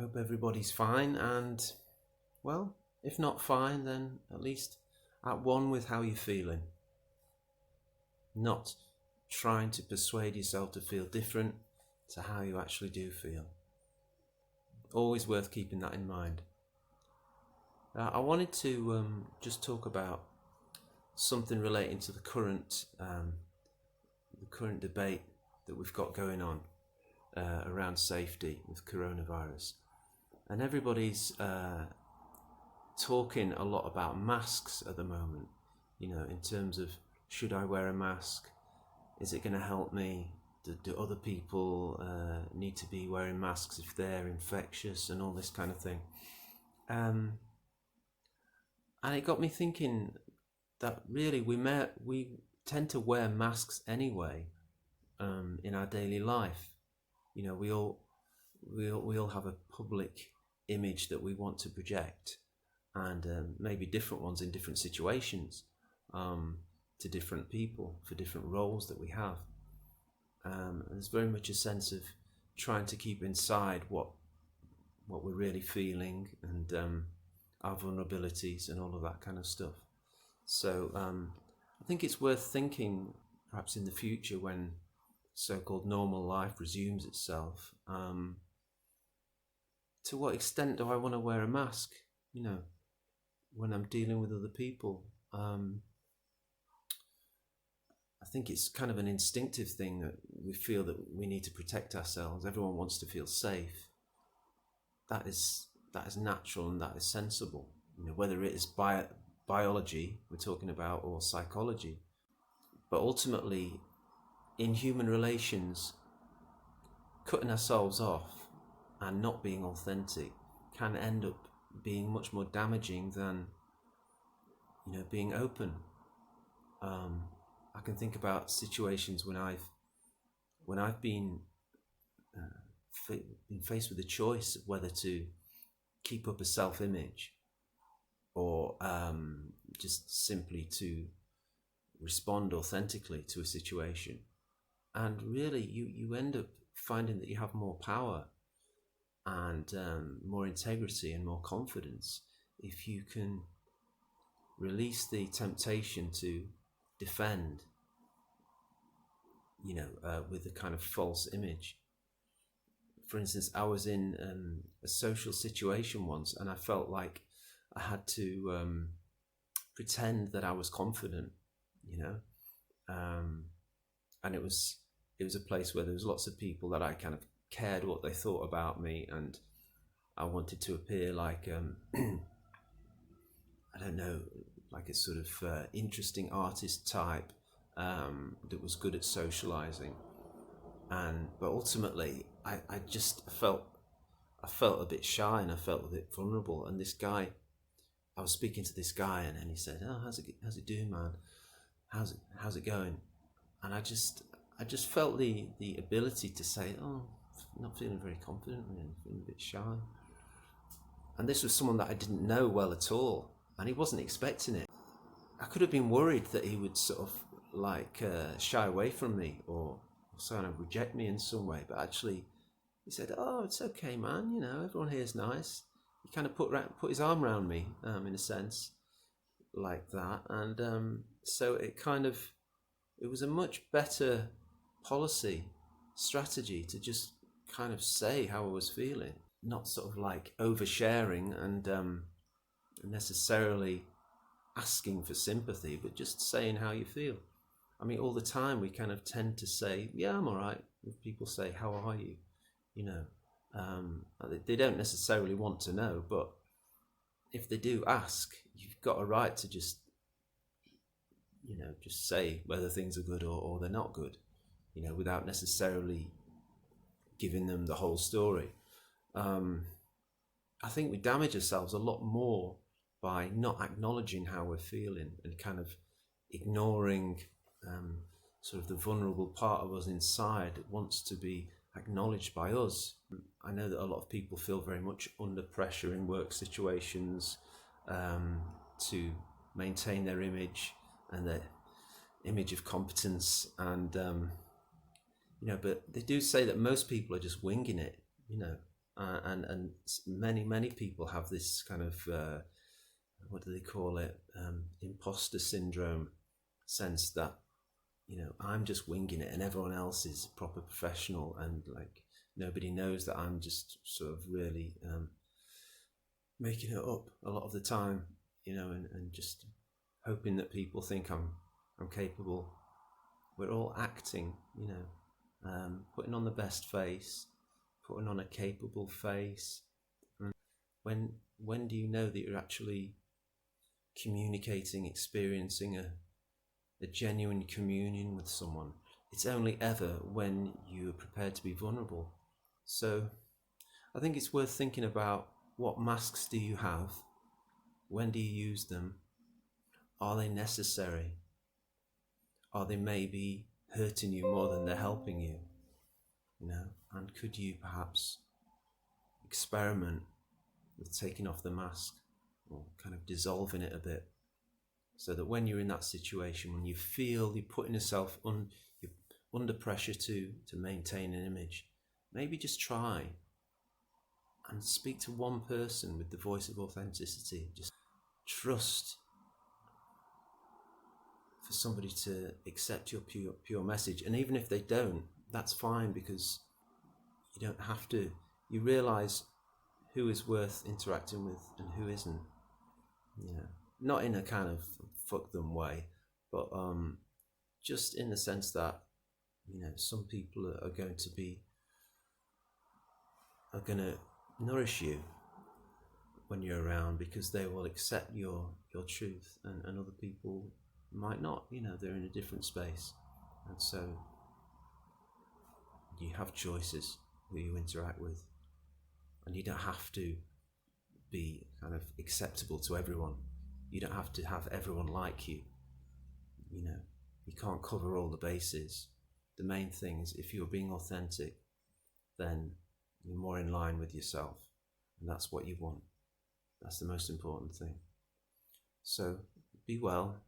Hope everybody's fine and, well, if not fine, then at least at one with how you're feeling. Not trying to persuade yourself to feel different to how you actually do feel. Always worth keeping that in mind. I wanted to just talk about something relating to the current debate that we've got going on around safety with coronavirus. And everybody's talking a lot about masks at the moment, in terms of, should I wear a mask? Is it going to help me? Do other people need to be wearing masks if they're infectious and all this kind of thing? And it got me thinking that really we tend to wear masks anyway in our daily life. We all have a public image that we want to project, and maybe different ones in different situations to different people for different roles that we have. There's very much a sense of trying to keep inside what we're really feeling and our vulnerabilities and all of that kind of stuff. So I think it's worth thinking, perhaps in the future when so-called normal life resumes itself, to what extent do I want to wear a mask, when I'm dealing with other people? I think it's kind of an instinctive thing that we feel that we need to protect ourselves. Everyone wants to feel safe. That is natural and that is sensible. Whether it is biology we're talking about or psychology. But ultimately, in human relations, cutting ourselves off and not being authentic can end up being much more damaging than being open. I can think about situations when I've been faced with the choice of whether to keep up a self-image or just simply to respond authentically to a situation. And really, you end up finding that you have more power and more integrity and more confidence if you can release the temptation to defend, with a kind of false image. For instance, I was in a social situation once, and I felt like I had to pretend that I was confident, and it was a place where there was lots of people that I kind of cared what they thought about me, and I wanted to appear like I don't know, like a sort of interesting artist type that was good at socializing, but ultimately I just felt a bit shy and I felt a bit vulnerable. And I was speaking to this guy, and he said, "Oh, how's it doing, man? How's it going?" And I just felt the ability to say, "Oh, I'm not feeling very confident, really. I'm feeling a bit shy." And this was someone that I didn't know well at all, and he wasn't expecting it. I could have been worried that he would sort of shy away from me or sort of reject me in some way, but actually he said, "Oh, it's okay, man. Everyone here is nice." He kind of put his arm around me, in a sense, like that, and so it was a much better strategy to just kind of say how I was feeling, not sort of like oversharing and necessarily asking for sympathy, but just saying how you feel. I mean, all the time we kind of tend to say, "Yeah, I'm all right." If people say, "How are you?" They don't necessarily want to know, but if they do ask, you've got a right to just say whether things are good or they're not good, without necessarily giving them the whole story. I think we damage ourselves a lot more by not acknowledging how we're feeling and kind of ignoring sort of the vulnerable part of us inside that wants to be acknowledged by us. I know that a lot of people feel very much under pressure in work situations to maintain their image and their image of competence, and but they do say that most people are just winging it. and many people have this kind of what do they call it, imposter syndrome sense that, you know, I'm just winging it and everyone else is proper professional, and like nobody knows that I'm just sort of really making it up a lot of the time, you know, and just hoping that people think I'm capable. We're all acting, you know, putting on the best face, putting on a capable face. And when do you know that you're actually communicating, experiencing a genuine communion with someone? It's only ever when you are prepared to be vulnerable. So I think it's worth thinking about, what masks do you have? When do you use them? Are they necessary? Are they maybe hurting you more than they're helping you? You know, and could you perhaps experiment with taking off the mask, or kind of dissolving it a bit, so that when you're in that situation, when you feel you're putting yourself you're under pressure to maintain an image, maybe just try and speak to one person with the voice of authenticity. Just trust for somebody to accept your pure message. And even if they don't, that's fine, because you don't have to. You realize who is worth interacting with and who isn't. Yeah, not in a kind of fuck them way, but just in the sense that, you know, some people are going to nourish you when you're around, because they will accept your truth, and other people might not. You know, they're in a different space, and so you have choices who you interact with, and you don't have to be kind of acceptable to everyone. You don't have to have everyone like you. You know, you can't cover all the bases. The main thing is, if you're being authentic, then you're more in line with yourself, and that's what you want. That's the most important thing. So be well,